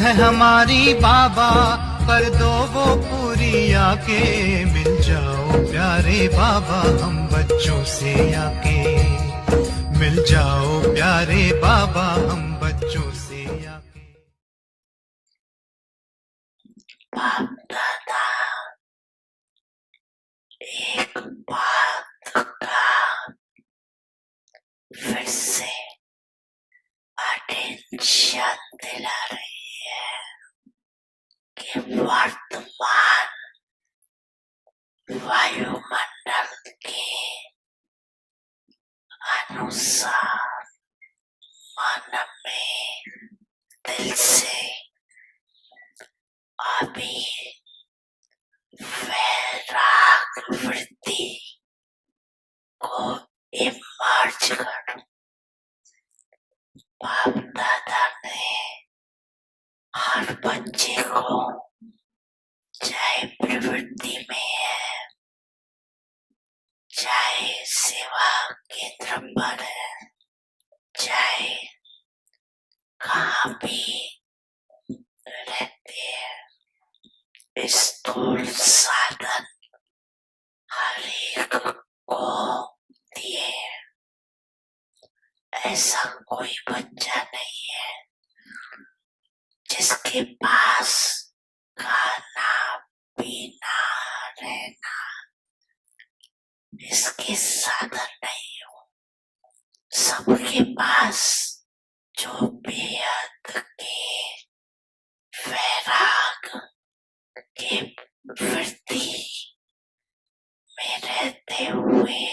है हमारी बाबा, कर दो वो पूरी आके। मिल जाओ प्यारे बाबा हम बच्चों से आके, मिल जाओ प्यारे बाबा हम बच्चों से आके। बाप दादा एक बात का फिर से अटेंशन दिला रही है कि वर्तमान वायुमंडल के अनुसार मन में दिल से अभी वैराग वृत्ति को इमर्ज करो। बाप दादा ने हर बच्चे को चाहे प्रवृत्ति में है, चाहे सेवा केंद्र पर है, चाहे कहाँ भी रहते हैं, स्थूल साधन हर एक को दिए। ऐसा कोई बच्चा नहीं है जिसके पास खाना पीना रहना इसके साधन नहीं हो। सबके पास जो बेहद के वैराग के वृत्ति में रहते हुए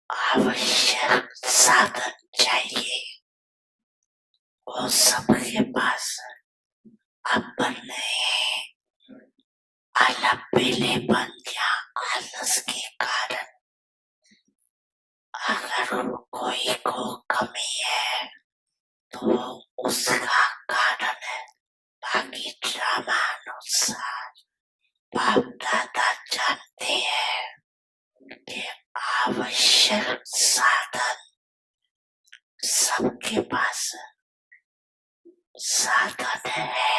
आवश्यक साधन चाहिए, वो सबके पास अपने अलबेलेपन या आलस के कारण अगर कोई को कमी है तो उसका कारण है। बाकी ड्रामानुसार बाप दादा जानते हैं कि आवश्यक साधन सबके पास साधन है।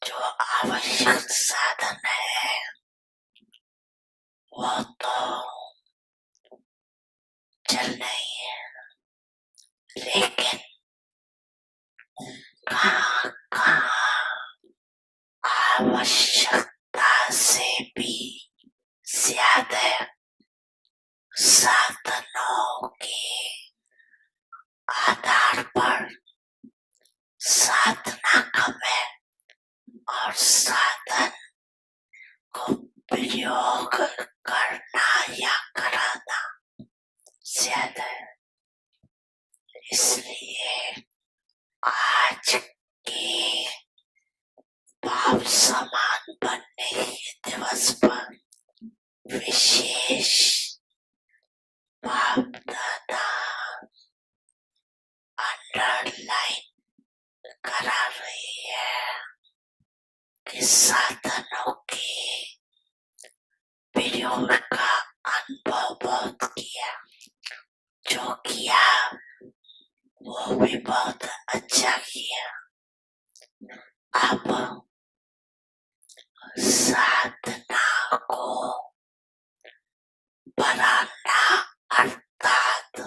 जो आवश्यक साधन है वो तो चल नहीं है, लेकिन कहाँ कहाँ आवश्यकता से भी ज्यादा साधनों के आधार पर साधना कम है और साधन को प्रयोग करना या कराना ज्यादा है। इसलिए आज के भाव समान बनने के दिवस पर विशेष बाप दादा अंडरलाइन करा रही है कि साधनों के प्रयोग का अनुभव बहुत किया। जो किया वो भी बहुत अच्छा किया। अब साधना को बढ़ाना अर्थात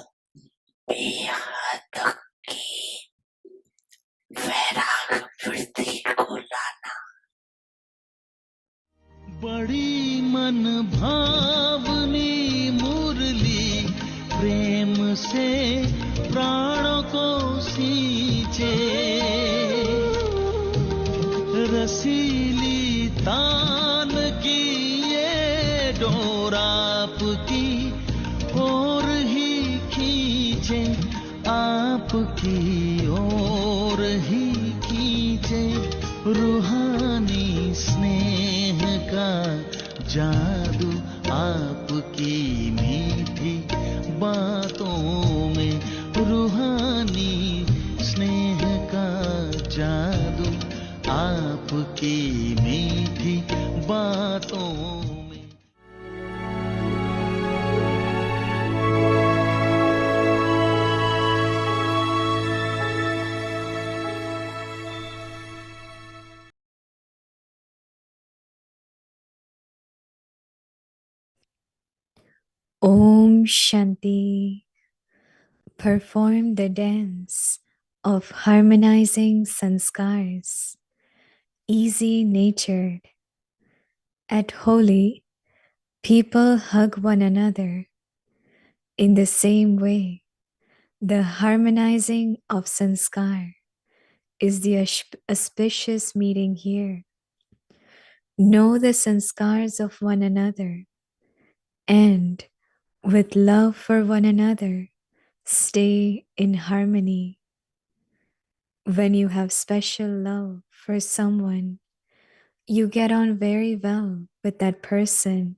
बेहद की वैराग वृत्ति को लाना। बड़ी मन भावनी मुरली प्रेम से प्राणों को सींचे, रसीली तान की ये डोर आपकी ओर ही खींचे, आपकी ओर ही खींचे। रूहानी स्नेह का जादू आपकी मीठी बातों में, रूहानी स्नेह का जादू आपकी मीठी बातों में। Om Shanti. Perform the dance of harmonizing sanskars, easy natured. At Holi, people hug one another. In the same way, the harmonizing of sanskar is the auspicious meeting here. Know the sanskars of one another and, with love for one another, stay in harmony. When you have special love for someone, you get on very well with that person.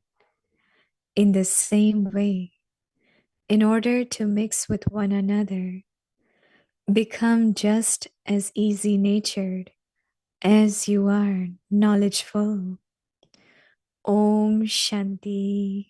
In the same way, in order to mix with one another, become just as easy natured as you are knowledgeful. Om Shanti.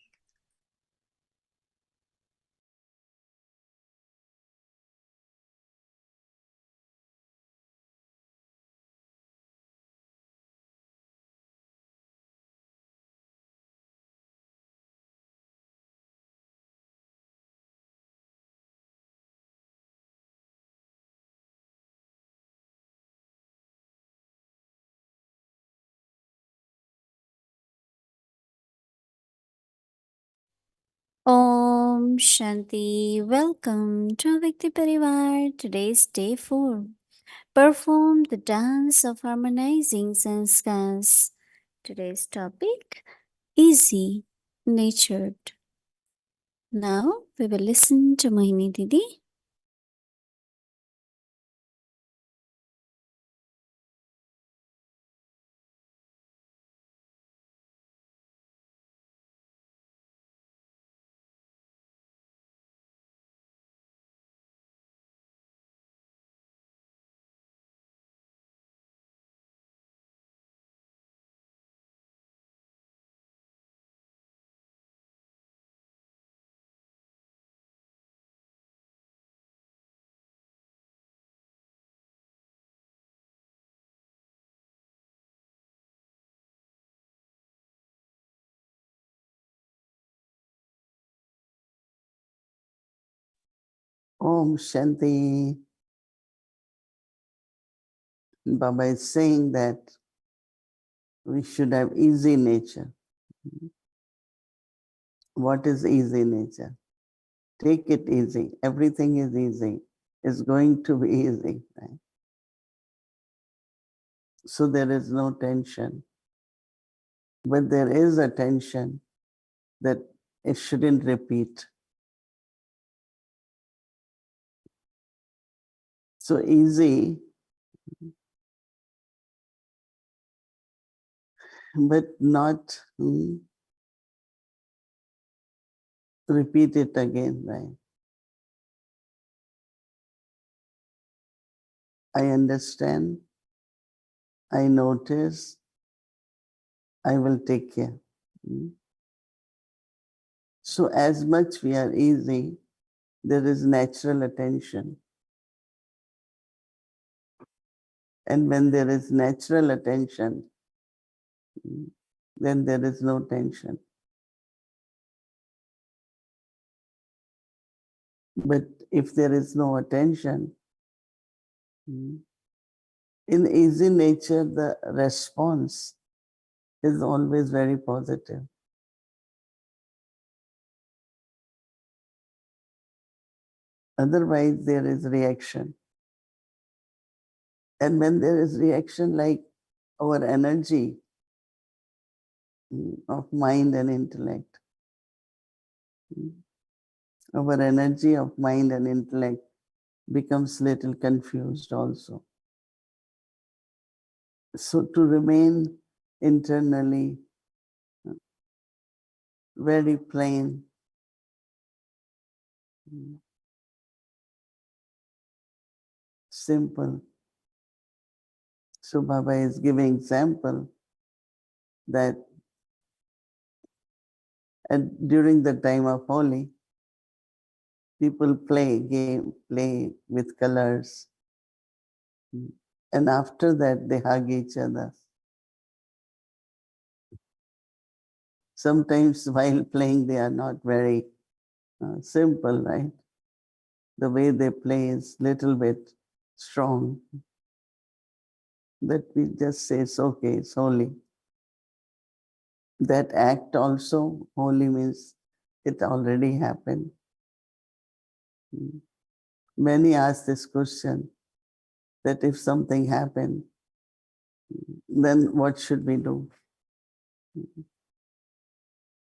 Om Shanti. Welcome to Vikti Parivar. Today's day 4. Perform the dance of harmonizing sanskars. Today's topic, easy natured. Now we will listen to Mohini Didi. Om Shanti. Baba is saying that we should have easy nature. What is easy nature? Take it easy. Everything is easy. It's going to be easy. Right? So there is no tension. But there is a tension that it shouldn't repeat. So easy, but not repeat it again, right? I understand, I notice, I will take care. So as much we are easy, there is natural attention. And when there is natural attention, then there is no tension. But if there is no attention, in easy nature, the response is always very positive. Otherwise, there is reaction. And when there is reaction, like our energy of mind and intellect, our energy of mind and intellect becomes little confused also. So to remain internally very plain, simple. So Baba is giving example that during the time of Holi, people play with colors. And after that, they hug each other. Sometimes while playing, they are not very Simple, right? The way they play is little bit strong. That we just say it's okay, it's holy. That act also, holy means it already happened. Many ask this question that if something happened, then what should we do?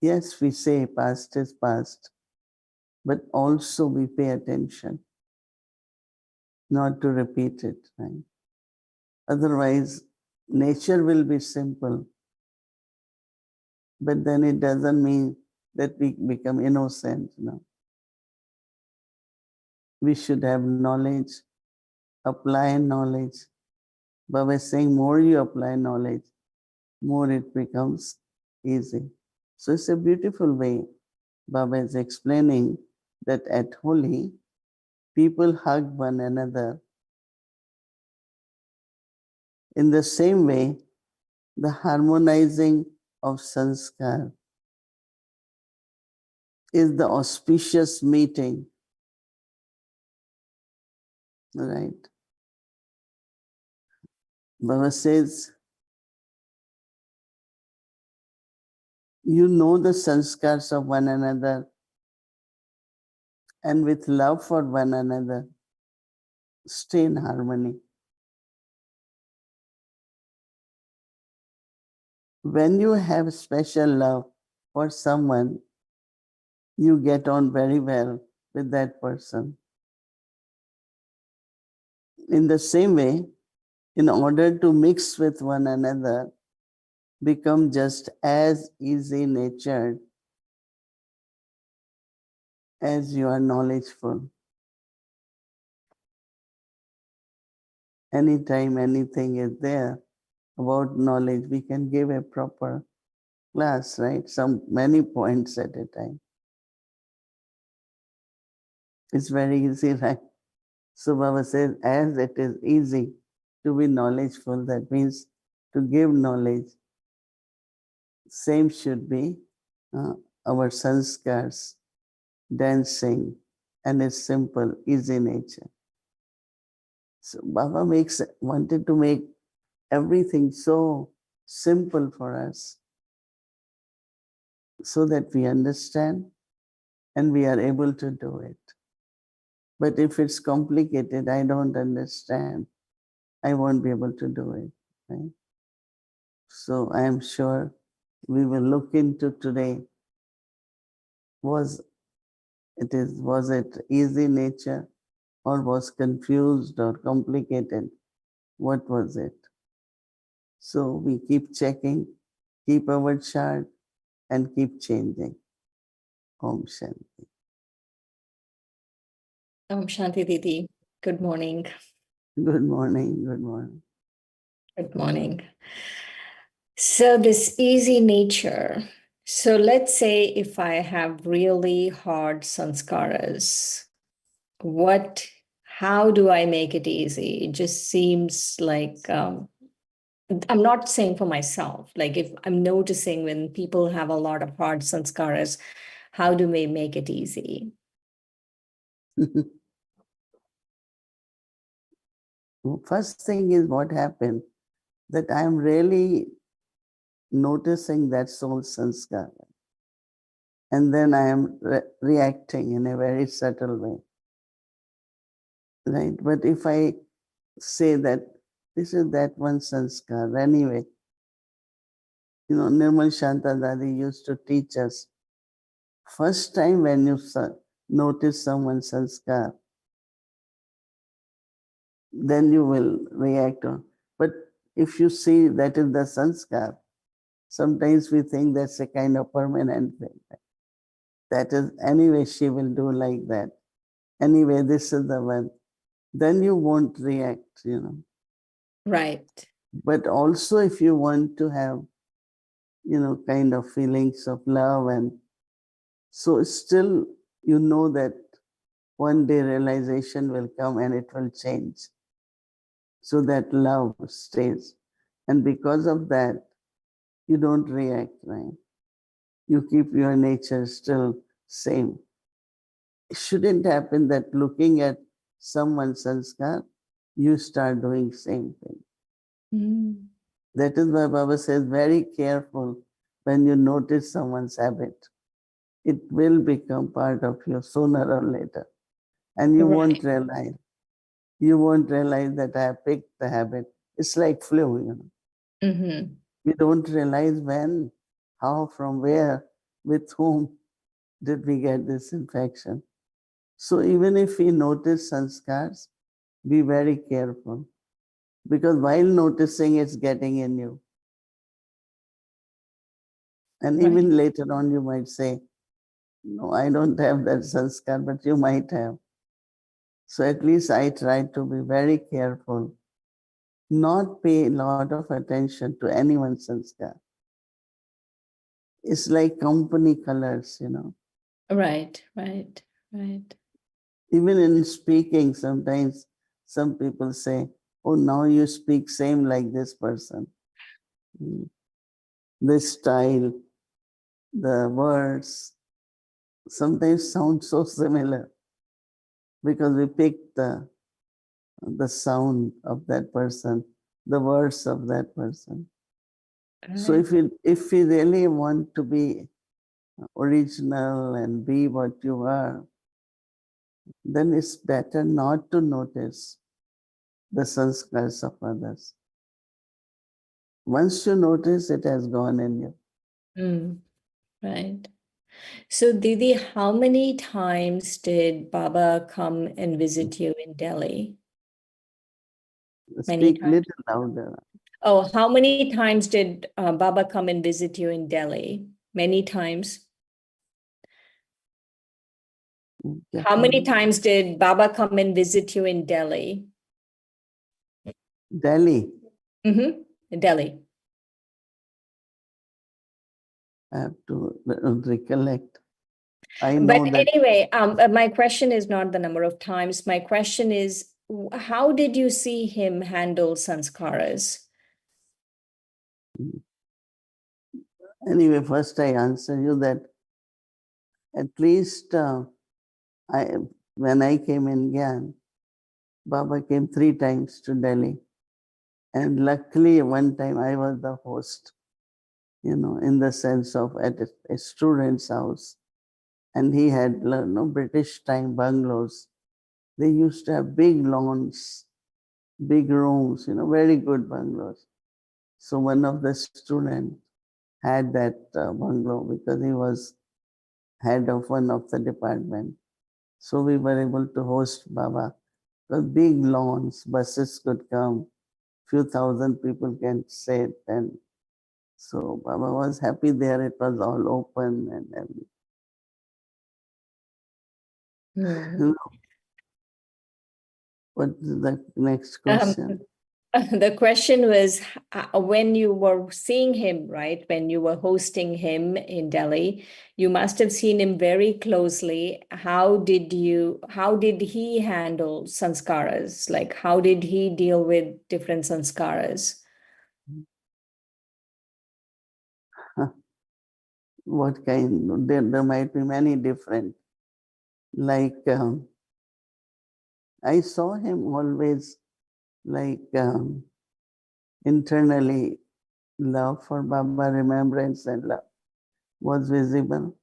Yes, we say past is past, but also we pay attention not to repeat it, right? Otherwise, nature will be simple, but then it doesn't mean that we become innocent. No. We should have knowledge, apply knowledge. Baba is saying more you apply knowledge, more it becomes easy. So it's a beautiful way. Baba is explaining that at Holi, people hug one another. In the same way, the harmonizing of sanskar is the auspicious meeting, right? Baba says, you know the sanskars of one another, and with love for one another, stay in harmony. When you have special love for someone, you get on very well with that person. In the same way, in order to mix with one another, become just as easy natured as you are knowledgeful. Anytime anything is there about knowledge, we can give a proper class, right? Many points at a time. It's very easy, right? So Baba says, as it is easy to be knowledgeful, that means to give knowledge, same should be our sanskars, dancing, and its simple, easy nature. So Baba wanted to make everything so simple for us so that we understand and we are able to do it. But if it's complicated, I don't understand, I won't be able to do it. Right? So I am sure we will look into today. Was it easy nature, or was confused or complicated? What was it? So we keep checking, keep our chart, and keep changing. Om Shanti. Om Shanti Didi. Good morning. Good morning. Good morning. Good morning. So this easy nature. So let's say if I have really hard sanskaras, how do I make it easy? It just seems like I'm not saying for myself, like if I'm noticing when people have a lot of hard sanskaras, how do we make it easy? First thing is what happened, that I am really noticing that soul sanskara. And then I am reacting in a very subtle way. Right? But if I say that this is that one sanskar, anyway, Nirmal Shanta Dadi used to teach us, first time when you notice someone's sanskar, then you will react on. But if you see that is the sanskar, sometimes we think that's a kind of permanent thing. That is, anyway, she will do like that. Anyway, this is the one. Then you won't react, Right. But also if you want to have, kind of feelings of love, and so still that one day realization will come and it will change. So that love stays. And because of that, you don't react, right? You keep your nature still same. it shouldn't happen that looking at someone's sanskar, you start doing same thing. Mm. That is why Baba says, very careful when you notice someone's habit. It will become part of you sooner or later. And you won't realize. You won't realize that I have picked the habit. It's like flu, you know. Mm-hmm. We don't realize when, how, from where, with whom did we get this infection. So even if we notice sanskars, be very careful. Because while noticing, it's getting in you. And even later on, you might say, no, I don't have that sanskar, but you might have. So at least I try to be very careful, not pay a lot of attention to anyone's sanskar. It's like company colors, you know. Right. Even in speaking, sometimes some people say, oh, now you speak same like this person. This style, the words, sometimes sound so similar because we pick the sound of that person, the words of that person. So if we really want to be original and be what you are, then it's better not to notice the sanskars of others. Once you notice, it has gone in you. Right. So, Didi, how many times did Baba come and visit you in Delhi? Many Speak times. little louder. Oh, how many times did Baba come and visit you in Delhi? Many times. How many times did Baba come and visit you in Delhi? Delhi. Mm-hmm. Delhi. I have to recollect. I But know that. anyway, my question is not the number of times. My question is, how did you see him handle sanskaras? Anyway, first I answer you that at least when I came in Gyan, Baba came 3 times to Delhi. And luckily, one time I was the host, you know, in the sense of at a student's house. And he had, you know, British time bungalows. They used to have big lawns, big rooms, you know, very good bungalows. So one of the students had that bungalow because he was head of one of the department. So we were able to host Baba. With big lawns, buses could come, few thousand people can sit, and so Baba was happy there. It was all open and everything. Mm-hmm. What is the next question? The question was when you were seeing him, right? When you were hosting him in Delhi, you must have seen him very closely. How did he handle sanskaras? Like, how did he deal with different sanskaras? What kind? There might be many different. Like I saw him always like internally love for Baba, remembrance and love was visible.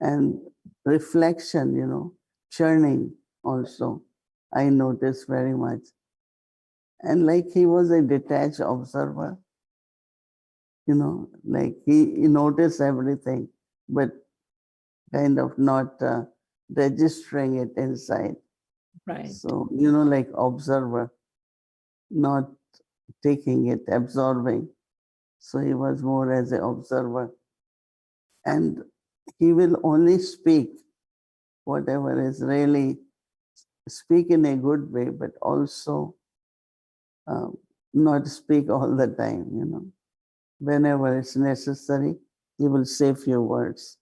And reflection, you know, churning also, I noticed very much. And like he was a detached observer, you know, like he noticed everything, but kind of not registering it inside. Right. So, you know, like observer, not taking it, absorbing. So he was more as an observer. And he will only speak whatever is really speak in a good way, but also not speak all the time, you know. Whenever it's necessary, he will say few words.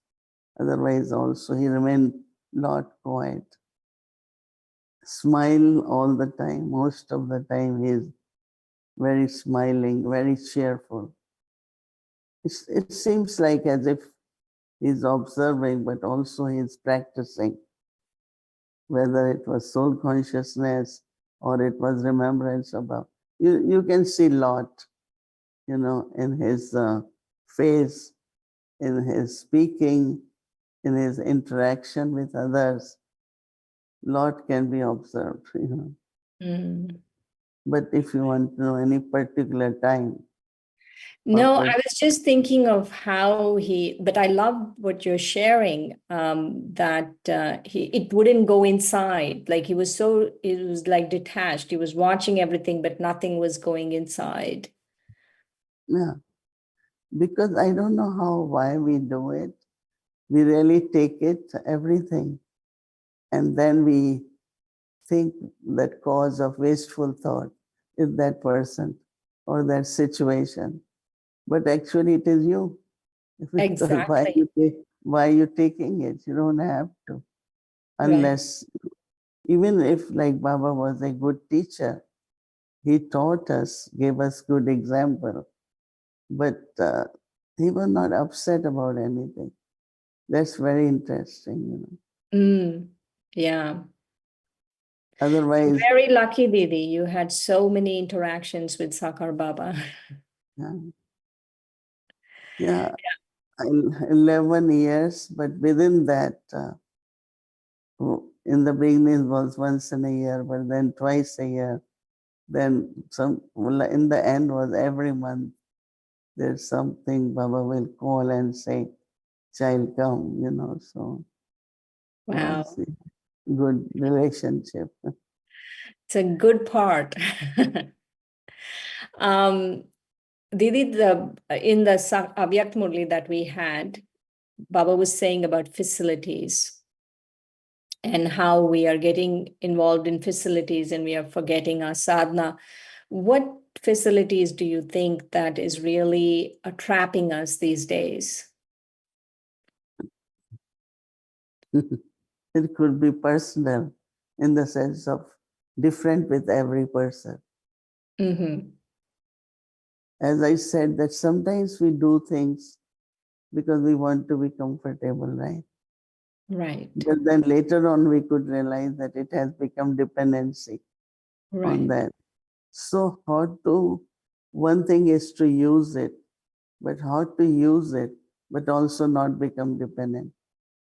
Otherwise, also he remained not quiet. Smile all the time. Most of the time, he is very smiling, very cheerful. It seems like as if he's observing, but also he's practicing. whether it was soul consciousness or it was remembrance about. You can see lot, in his face, in his speaking, in his interaction with others. Lot can be observed. Mm. But if you want to know any particular time, No, I was just thinking of how but I love what you're sharing, that it wouldn't go inside. Like it was like detached. He was watching everything, but nothing was going inside. yeah, because I don't know why we do it. We really take it, everything, and then we think that cause of wasteful thought is that person or that situation. But actually it is you. Because Exactly. why you taking it? You don't have to. Right. Unless, even if like Baba was a good teacher, he taught us, gave us good example, but he was not upset about anything. That's very interesting. Yeah. Otherwise, Very lucky, Didi. You had so many interactions with Sakar Baba. yeah, yeah, 11 years, but within that, in the beginning it was once in a year, but then twice a year. Then in the end was every month. There's something Baba will call and say, child come, so was Wow. a good relationship. It's a good part. um, Didi, in the Avyak Murli that we had, Baba was saying about facilities and how we are getting involved in facilities and we are forgetting our sadhana. What facilities do you think that is really trapping us these days? It could be personal in the sense of different with every person. Mm-hmm. As I said, that sometimes we do things because we want to be comfortable, right? Right. But then later on, we could realize that it has become dependency on Right. that. So, one thing is to use it, but how to use it, but also not become dependent.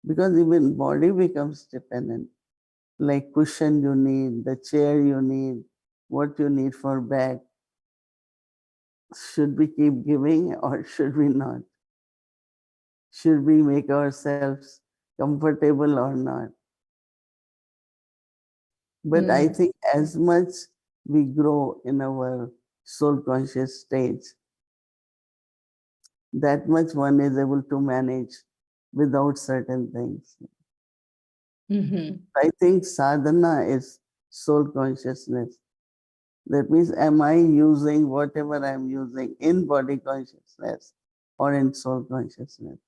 Because even body becomes dependent. Like cushion you need, the chair you need, what you need for back. Should we keep giving or should we not? Should we make ourselves comfortable or not? But I Mm. think as much we grow in our soul conscious stage, that much one is able to manage without certain things. Mm-hmm. I think sadhana is soul consciousness. That means, am I using whatever I'm using in body consciousness or in soul consciousness?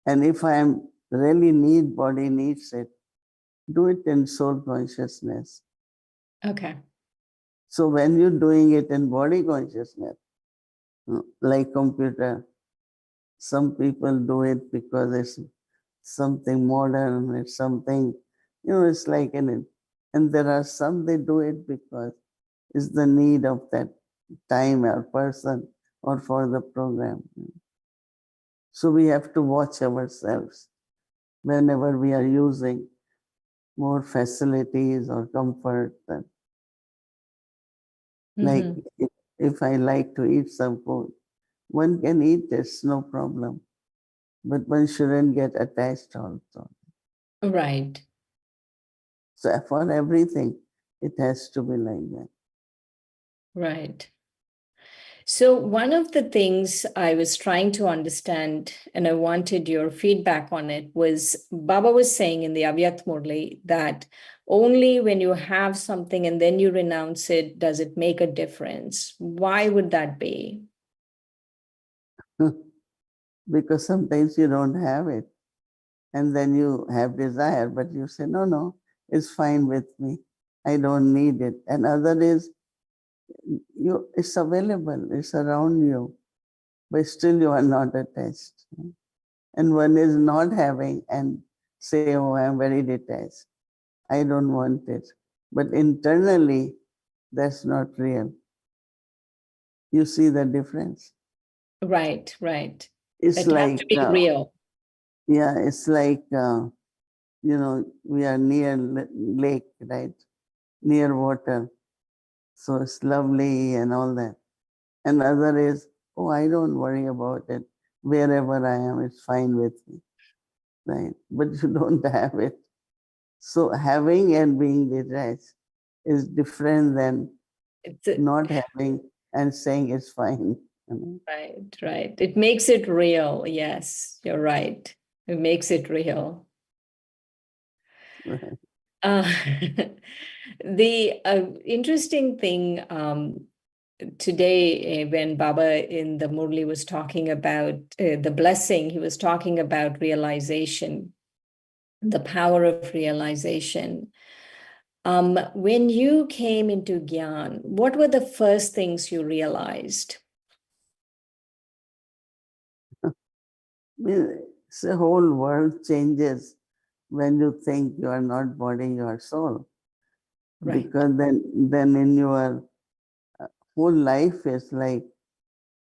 And if I am really need, body needs it, do it in soul consciousness. Okay. So when you're doing it in body consciousness, like computer, some people do it because it's something modern, it's something, it's like in it. And there are some they do it because it's the need of that time or person or for the program. So we have to watch ourselves whenever we are using more facilities or comfort. Like Mm-hmm. if I like to eat some food, one can eat it's no problem, but one shouldn't get attached also. Right. So for everything, it has to be like that. Right. So, one of the things I was trying to understand, and I wanted your feedback on it, was Baba was saying in the Avyat Murli that only when you have something and then you renounce it does it make a difference. Why would that be? Because sometimes you don't have it, and then you have desire, but you say, no, it's fine with me. I don't need it. And other is, it's available, it's around you, but still you are not attached. And one is not having and say, oh, I'm very detached. I don't want it. But internally, that's not real. You see the difference? Right, right. It's It has like, to be real. yeah, it's like, we are near lake, right? Near water. So it's lovely and all that. And other is, oh, I don't worry about it. Wherever I am, it's fine with me, right? But you don't have it. So having and being detached is different than It's a, not having and saying it's fine. right, right. It makes it real. Yes, you're right. It makes it real. Right. The interesting thing today, when Baba in the Murli was talking about the blessing, he was talking about realization, the power of realization. When you came into Gyan, what were the first things you realized? The whole world changes when you think you are not body, you are soul. Right. Because then in your whole life is like,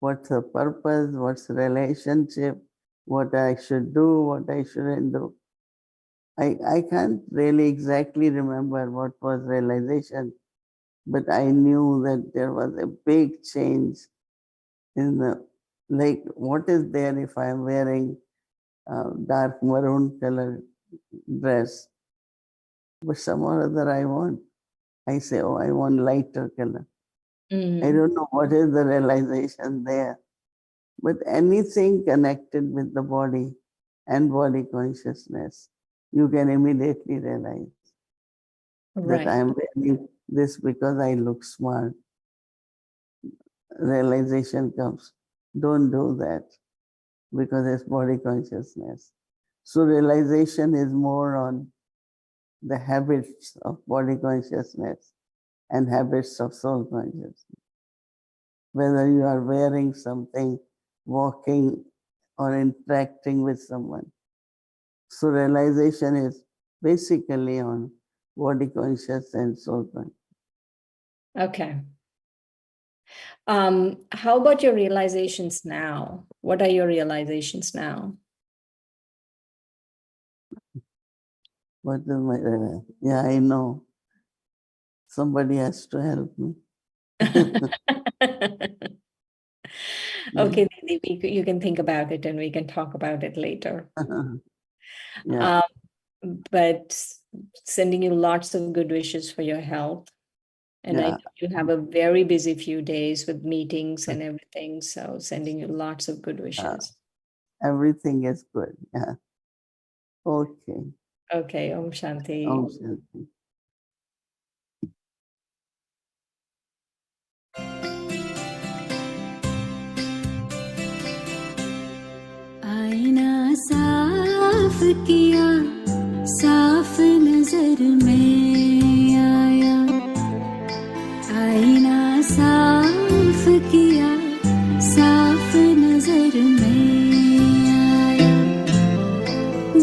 what's the purpose, what's the relationship, what I should do, what I shouldn't do. I can't really exactly remember what was realization, but I knew that there was a big change in the, like, what is there if I'm wearing dark maroon color dress, but some or other I say, oh, I want lighter color. I don't know what is the realization there, but anything connected with the body and body consciousness, you can immediately realize that I Right. am wearing this because I look smart. Realization comes. Don't do that because it's body consciousness. So realization is more on the habits of body consciousness and habits of soul consciousness. Whether you are wearing something, walking, or interacting with someone. So realization is basically on body conscious and soul conscious. Okay. How about your realizations now? What are your realizations now? What is my, yeah, I know. Somebody has to help me. Okay, Didi, you can think about it and we can talk about it later. Yeah. But sending you lots of good wishes for your health. And I Yeah. know you have a very busy few days with meetings and everything. So sending you lots of good wishes. Everything is good. Yeah. Okay. Okay, Om Shanti. Om Shanti. आईना साफ किया, साफ नजर में आया। आईना साफ किया, साफ नजर में आया।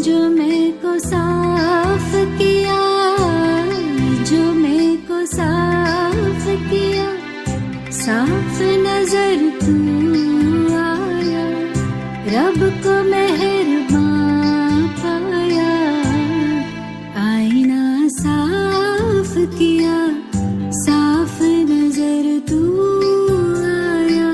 जो मैं को साफ किया, जो मैं को साफ किया, साफ नजर तू आया। रब को मेहरबान पाया। आईना साफ किया, साफ नजर तू आया।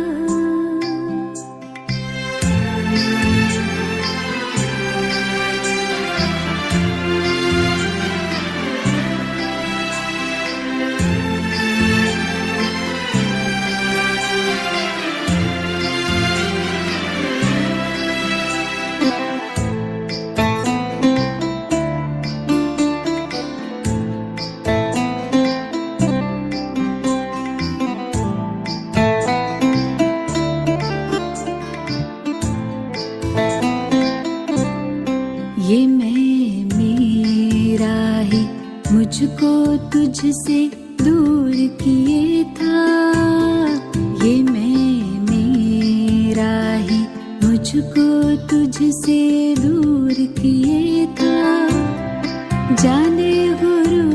ये मैं मेरा ही मुझको तुझसे दूर किए था। ये मैं मेरा ही मुझको तुझसे दूर किए था। जाने गुरु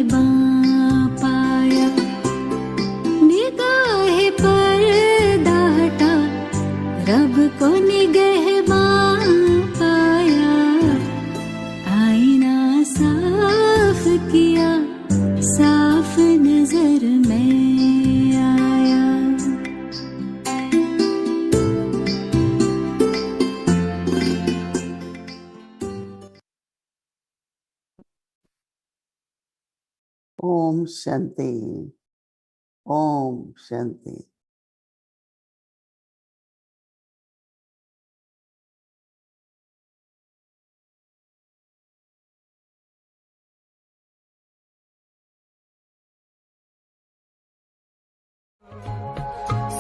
निगाहें पाया, निगाह पर्दा हटा, रब को निगहबान पाया, आईना साफ किया, साफ नजर में आया। Om Shanti. Om Shanti.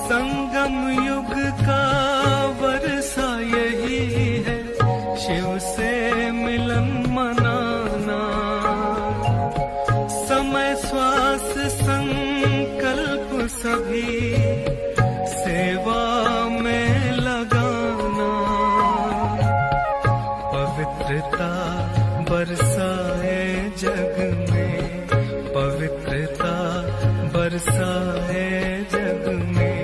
संगम युग का वर्षा यही है, शिव से मिलन मनाना। समय श्वास संकल्प सभी सेवा में लगाना। पवित्रता बरसाए जग में, पवित्रता बरसाए जग में,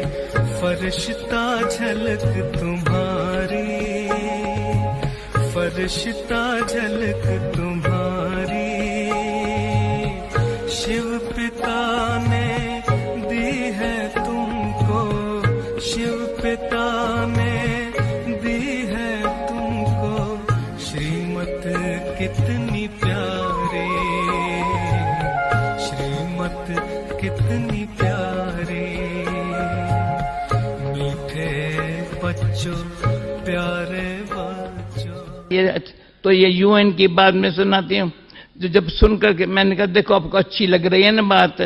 फरिश्ता झलक तुम्हारी, फरिश्ता झलक तुम्हारी। शिव पिता ने दी है तुमको, शिव पिता ने दी है तुमको, श्रीमत कितनी प्यारी, श्रीमत कितनी प्यारी। मीठे बच्चों, प्यारे बच्चों। ये यूएन की बात में सुनाती हूँ, जो जब सुनकर के मैंने कहा देखो आपको अच्छी लग रही है ना बात,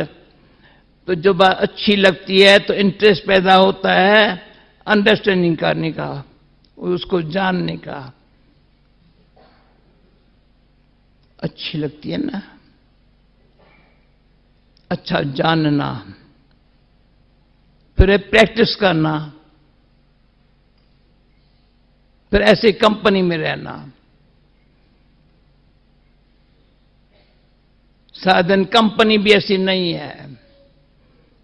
तो जो बात अच्छी लगती है तो इंटरेस्ट पैदा होता है अंडरस्टैंडिंग करने का, उसको जानने का। अच्छी लगती है ना, अच्छा जानना, फिर प्रैक्टिस करना, फिर ऐसे कंपनी में रहना। साधन कंपनी भी ऐसी नहीं है,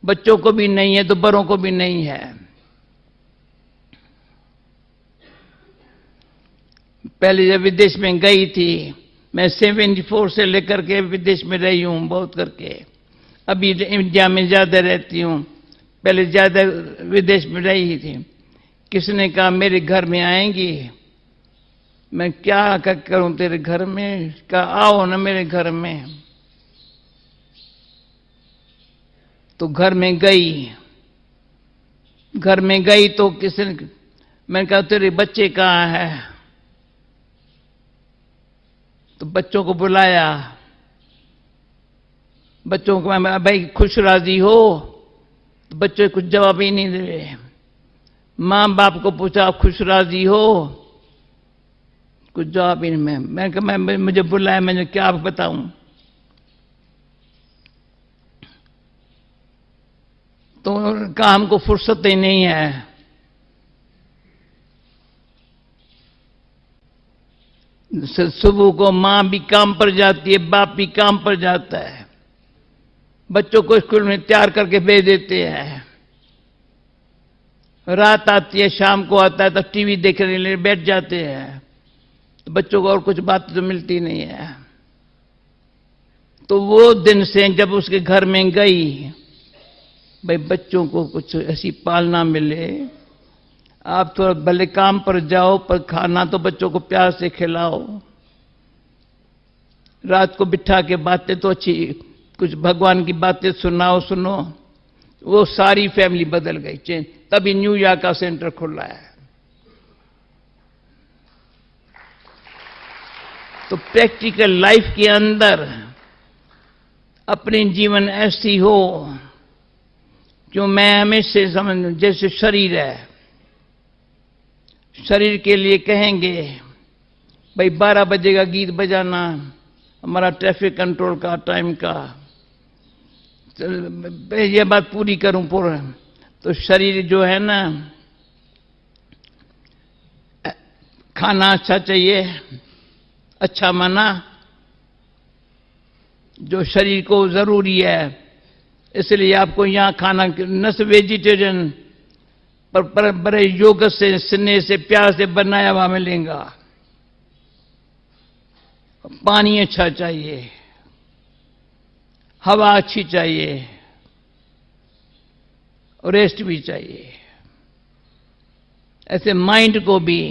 बच्चों को भी नहीं है तो बड़ों को भी नहीं है। पहले जब विदेश में गई थी, मैं 74 से लेकर के विदेश में रही हूं बहुत करके, अभी इंडिया में ज्यादा रहती हूं, पहले ज्यादा विदेश में रही थी। किसने कहा मेरे घर में आएंगी, मैं क्या करूं तेरे घर में, कहा आओ ना मेरे घर में। तो घर में गई, घर में गई तो किसने, मैंने कहा तेरे बच्चे कहाँ है, तो बच्चों को बुलाया, बच्चों को मैं भाई खुश राजी हो, तो बच्चे कुछ जवाब ही नहीं दे रहे। माँ बाप को पूछा खुश राजी हो, कुछ जवाब ही नहीं। मैं कहा मैं मुझे बुलाया, मैंने क्या बताऊं। तो कहा हमको फुर्सत ही नहीं है। सुबह को माँ भी काम पर जाती है, बाप भी काम पर जाता है, बच्चों को स्कूल में तैयार करके भेज देते हैं। रात आती है, शाम को आता है तो टीवी देखने के लिए बैठ जाते हैं, तो बच्चों को और कुछ बात तो मिलती नहीं है। तो वो दिन से जब उसके घर में गई, भाई बच्चों को कुछ ऐसी पालना मिले, आप थोड़ा भले काम पर जाओ पर खाना तो बच्चों को प्यार से खिलाओ, रात को बिठा के बातें तो अच्छी कुछ भगवान की बातें सुनो। वो सारी फैमिली बदल गई चेंज। तभी न्यूयॉर्क का सेंटर खुला है। तो प्रैक्टिकल लाइफ के अंदर अपनी जीवन ऐसी हो, जो मैं हमेशा समझ, जैसे शरीर है, शरीर के लिए कहेंगे भाई 12 बजे का गीत बजाना, हमारा ट्रैफिक कंट्रोल का टाइम का, ये बात पूरी करूं पूरा, तो शरीर जो है ना, खाना अच्छा चाहिए, अच्छा माना, जो शरीर को जरूरी है, इसलिए आपको यहाँ खाना न सिर्फ वेजिटेरियन पर बड़े योग से, स्नेह से, प्यार से बनाया हुआ मिलेगा। पानी अच्छा चाहिए, हवा अच्छी चाहिए, और रेस्ट भी चाहिए। ऐसे माइंड को भी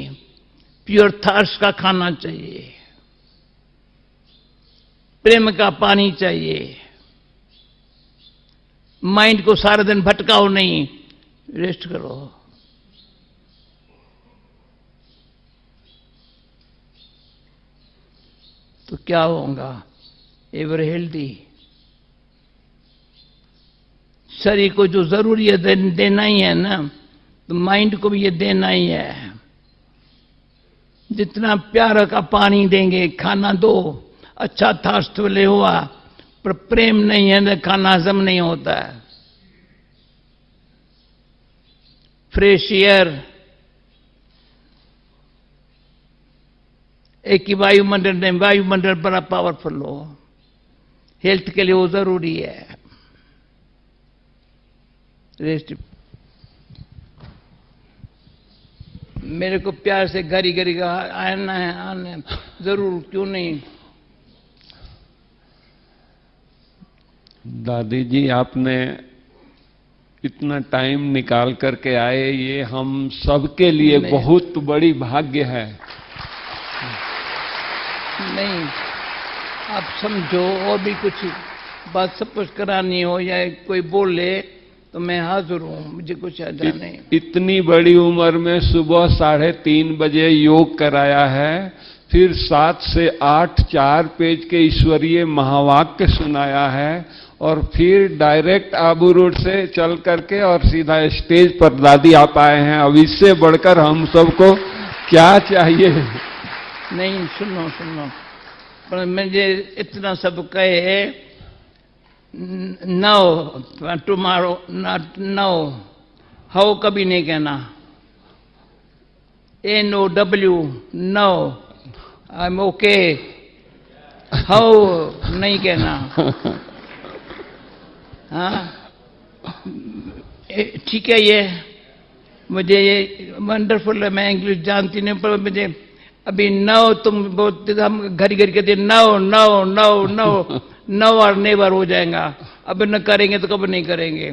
प्योर थॉट्स का खाना चाहिए, प्रेम का पानी चाहिए। माइंड को सारा दिन भटकाओ नहीं, रेस्ट करो। तो क्या होगा? Ever healthy. शरीर को जो जरूरी है देना ही है ना, तो माइंड को भी ये देना ही है। जितना प्यार का पानी देंगे, खाना दो, अच्छा थास्ट ले हुआ, पर प्रेम नहीं है तो खाना हजम नहीं होता है। फ्रेश एयर, एक ही वायुमंडल नहीं, वायुमंडल बड़ा पावरफुल हो, हेल्थ के लिए वो जरूरी है। रेस्ट। मेरे को प्यार से घरी घरी का आना है, आने जरूर, क्यों नहीं। दादी जी, आपने इतना टाइम निकाल करके आए, ये हम सबके लिए बहुत बड़ी भाग्य है। नहीं, आप समझो, और भी कुछ बात सब कुछ करानी हो या कोई बोले तो मैं हाजिर हूं, मुझे कुछ आता नहीं। इतनी बड़ी उम्र में सुबह 3:30 बजे योग कराया है, फिर 7 से 8 4 पेज के ईश्वरीय महावाक्य सुनाया है, और फिर डायरेक्ट आबू रोड से चल करके और सीधा स्टेज पर दादी आप आए हैं। अब इससे बढ़कर हम सबको क्या चाहिए? नहीं, सुनो सुनो, पर मुझे इतना सब कहे, no tomorrow, not no, how कभी नहीं कहना। NOW, no, I am okay, how नहीं कहना। हाँ, ठीक है, ये मुझे ये वंडरफुल है, मैं इंग्लिश जानती नहीं, पर मुझे अभी नो, तुम बहुत हम घड़ी घड़ी कहते no no no no, no और नेवर हो जाएगा। अब न करेंगे तो कब नहीं करेंगे,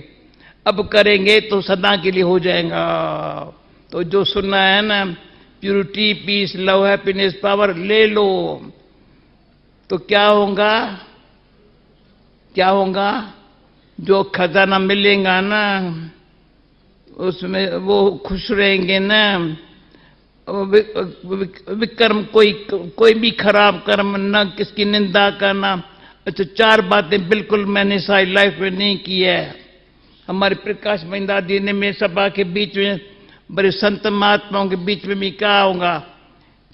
अब करेंगे तो सदा के लिए हो जाएगा। तो जो सुनना है ना, purity, peace, love, happiness, power, ले लो। तो क्या होगा? क्या होगा? जो खजाना मिलेगा ना, उसमें वो खुश रहेंगे ना। विक्रम, कोई भी खराब कर्म न, किसकी निंदा करना। अच्छा, 4 बातें बिल्कुल मैंने सारी लाइफ में नहीं की है। हमारे प्रकाश मई दादी ने मेरे सभा के बीच में, बड़े संत महात्माओं के बीच में भी कहा होगा,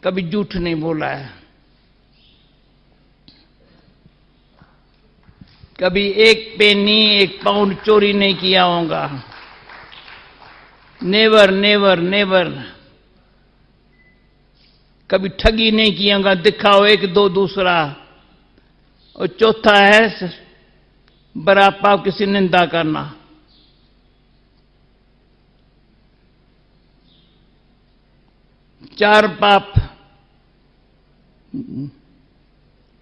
कभी झूठ नहीं बोला है, कभी 1 पेनी 1 पाउंड चोरी नहीं किया होगा। Never never never. कभी ठगी नहीं किया होगा, दिखाओ 1-2 दूसरा। और चौथा है बड़ा पाप, किसी निंदा करना। चार पाप।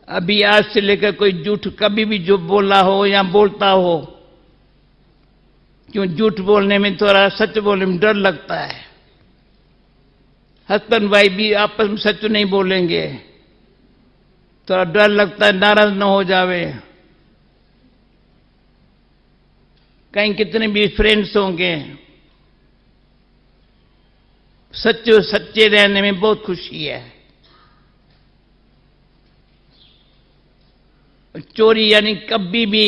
अभी आज से लेकर कोई झूठ कभी भी जो बोला हो या बोलता हो, क्यों झूठ बोलने में, थोड़ा सच बोलने में डर लगता है। हस्बैंड वाइफ भी आपस में सच नहीं बोलेंगे, थोड़ा डर लगता है नाराज न हो जावे। कहीं कितने भी फ्रेंड्स होंगे, सच्चे रहने में बहुत खुशी है। चोरी यानी कभी भी,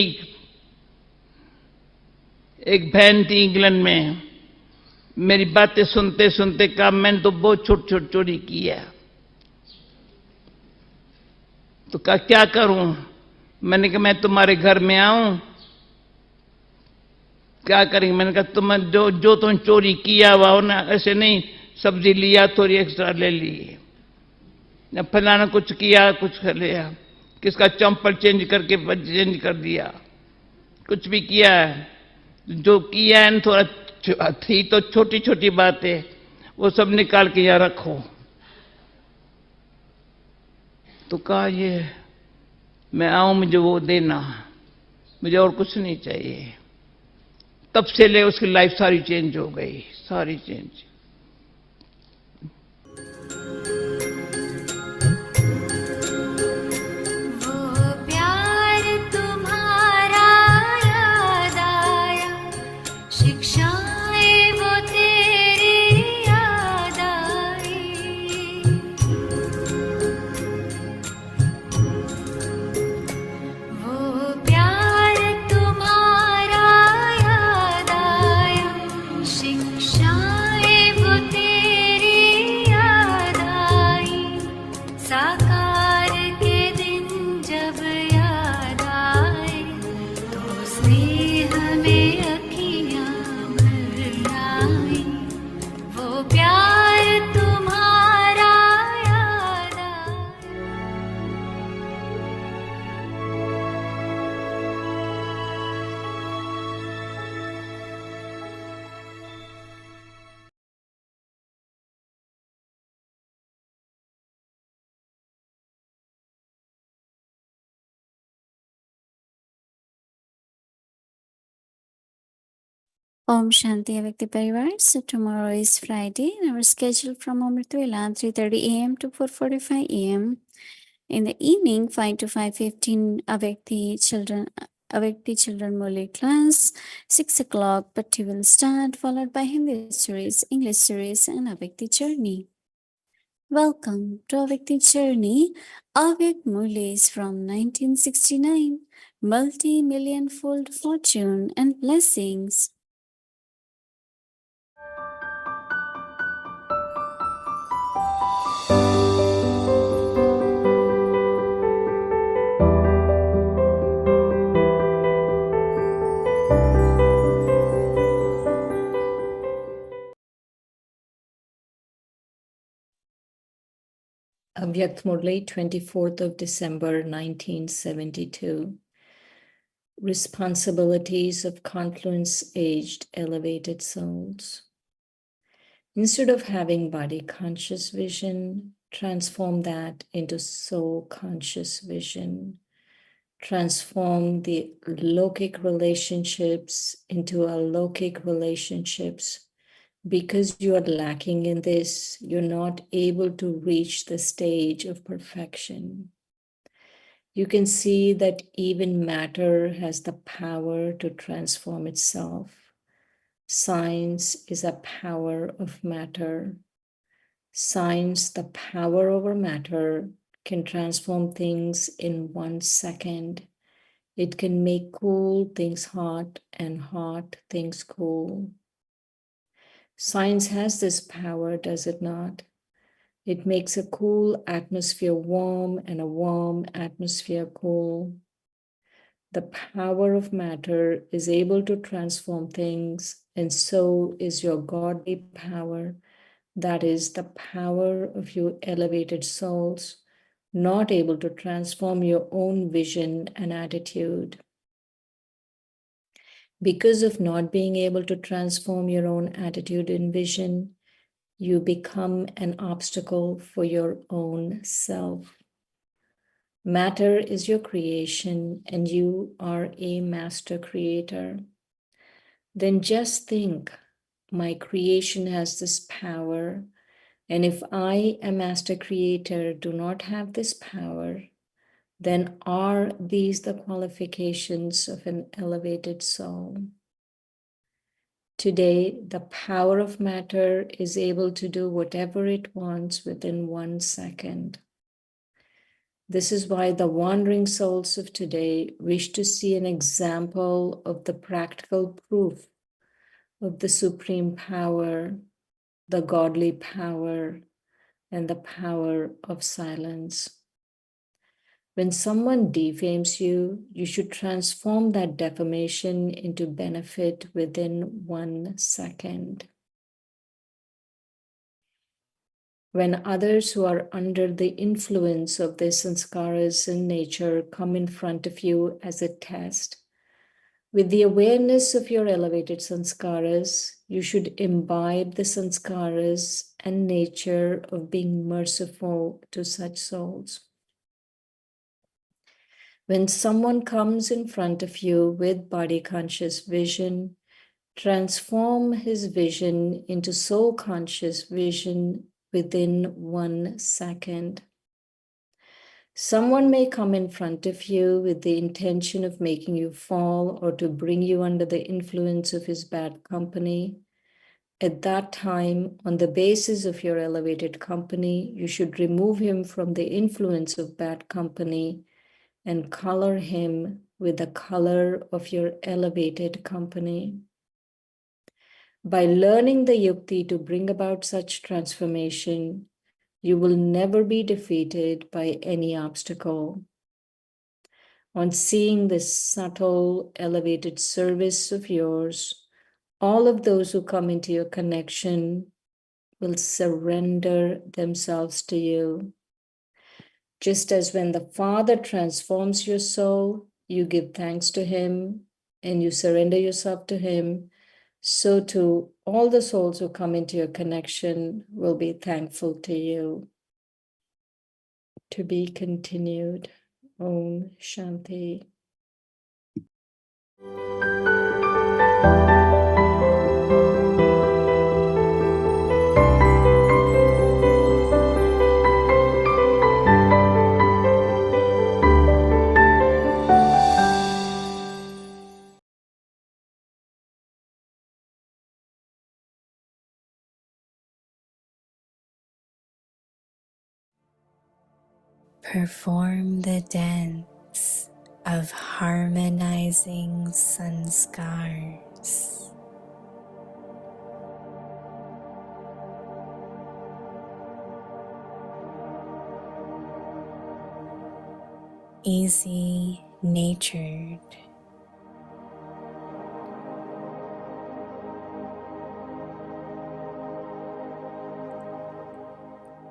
एक बहन थी इंग्लैंड में, मेरी बातें सुनते सुनते कहा मैंने तो बहुत छोट छोट चोरी की है। तो कहा क्या करूं? मैंने कहा मैं तुम्हारे घर में आऊं, क्या करेंगे? मैंने कहा तुम जो तुम चोरी किया हुआ हो ना, ऐसे नहीं सब्जी लिया थोड़ी एक्स्ट्रा ले ली, या फलाना कुछ किया कुछ लिया, किसका चंपल चेंज करके चेंज कर दिया, कुछ भी किया है, जो किया है थोड़ा थी तो छोटी छोटी बातें, वो सब निकाल के यहां रखो। तो कहा ये मैं आऊं, मुझे वो देना, मुझे और कुछ नहीं चाहिए। तब से ले उसकी लाइफ सारी चेंज हो गई, सारी चेंज। साकार के दिन जब याद आए तो स्नेह में अखियां भर आई, वो प्यार तुम्हारा याद आए। Om Shanti Avakti Parivar. So tomorrow is Friday and our schedule from Amritwela 3:30 a.m. to 4:45 a.m. In the evening 5 to 5:15 Avakti Children Moli class. 6 o'clock Patti will start, followed by Hindi series, English series and Avakti Journey. Welcome to Avakti Journey. Avak Mulis from 1969. Multi-million-fold fortune and blessings. Avyakt Murli, 24th of December, 1972. Responsibilities of confluence-aged elevated souls. Instead of having body-conscious vision, transform that into soul-conscious vision. Transform the lokic relationships into alokik relationships. Because you are lacking in this, you're not able to reach the stage of perfection. You can see that even matter has the power to transform itself. Science is a power of matter. Science, the power over matter, can transform things in 1 second. It can make cool things hot and hot things cool. Science has this power, does it not? It makes a cool atmosphere warm and a warm atmosphere cool. The power of matter is able to transform things, and so is your godly power. That is the power of your elevated souls, not able to transform your own vision and attitude. Because of not being able to transform your own attitude and vision, you become an obstacle for your own self. Matter is your creation, and you are a master creator. Then just think, my creation has this power, and if I, a master creator, do not have this power, then are these the qualifications of an elevated soul? Today, the power of matter is able to do whatever it wants within 1 second. This is why the wandering souls of today wish to see an example of the practical proof of the supreme power, the godly power, and the power of silence. When someone defames you, you should transform that defamation into benefit within 1 second. When others who are under the influence of their sanskaras in nature come in front of you as a test, with the awareness of your elevated sanskaras, you should imbibe the sanskaras and nature of being merciful to such souls. When someone comes in front of you with body conscious vision, transform his vision into soul conscious vision within 1 second. Someone may come in front of you with the intention of making you fall or to bring you under the influence of his bad company. At that time, on the basis of your elevated company, you should remove him from the influence of bad company and color him with the color of your elevated company. By learning the yukti to bring about such transformation, you will never be defeated by any obstacle. On seeing this subtle, elevated service of yours, all of those who come into your connection will surrender themselves to you. Just as when the Father transforms your soul, you give thanks to Him and you surrender yourself to Him, so too all the souls who come into your connection will be thankful to you. To be continued. Om Shanti. Perform the dance of harmonizing sanskars. Easy natured,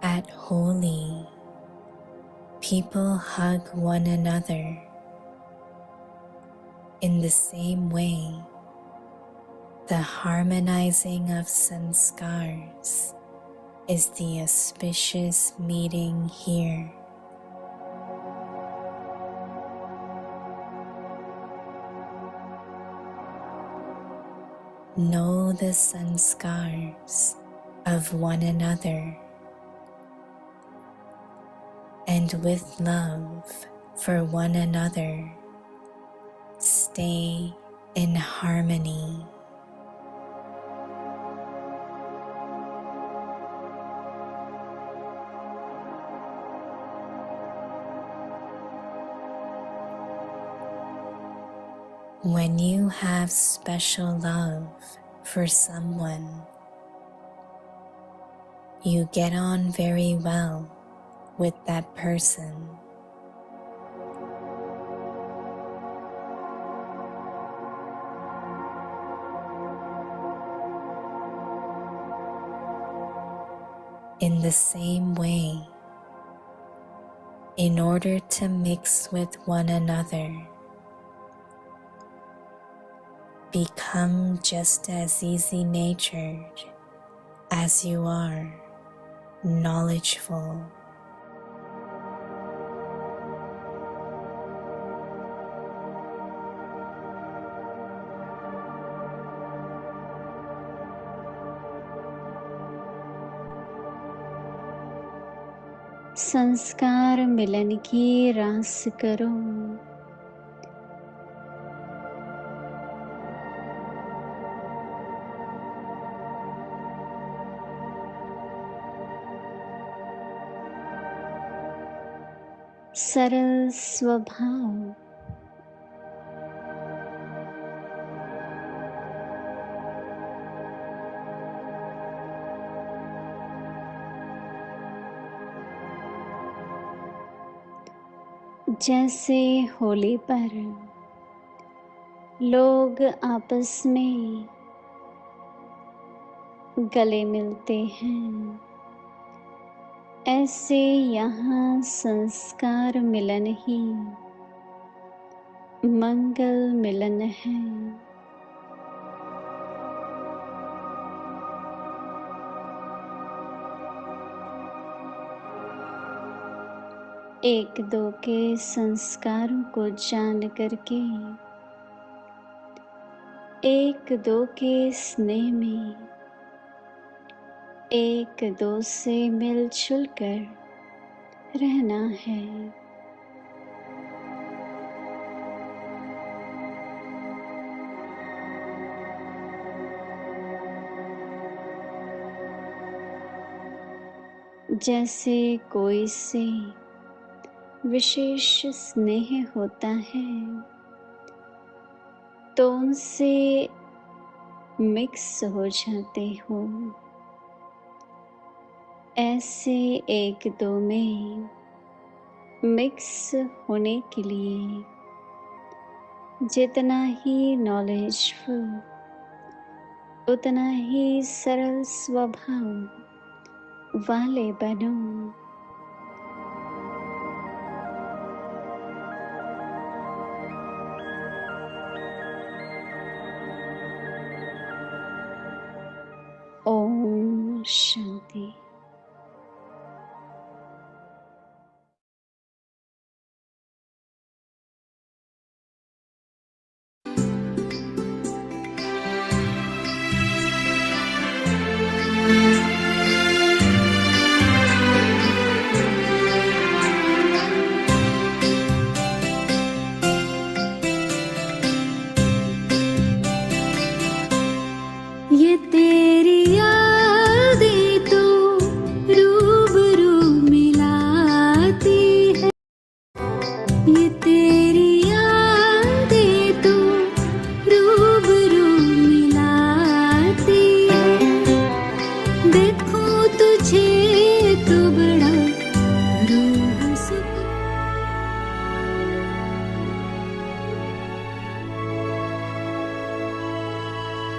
at Holi, people hug one another. In the same way, the harmonizing of sanskars is the auspicious meeting here. Know the sanskars of one another, and with love for one another, stay in harmony. When you have special love for someone, you get on very well with that person. In the same way, in order to mix with one another, become just as easy-natured as you are knowledgeful. संस्कार मिलन की रास करो, सरल स्वभाव, जैसे होली पर लोग आपस में गले मिलते हैं, ऐसे यहाँ संस्कार मिलन ही मंगल मिलन है। एक दो के संस्कारों को जान करके एक दो के स्नेह में एक दो से मिलजुल कर रहना है। जैसे कोई से विशेष स्नेह होता है तो उनसे मिक्स हो जाते हो, ऐसे एक दो में मिक्स होने के लिए जितना ही नॉलेजफुल उतना ही सरल स्वभाव वाले बनो। ओम शांति। ये तेरी यादें तो रूबरू मिलाती है, ये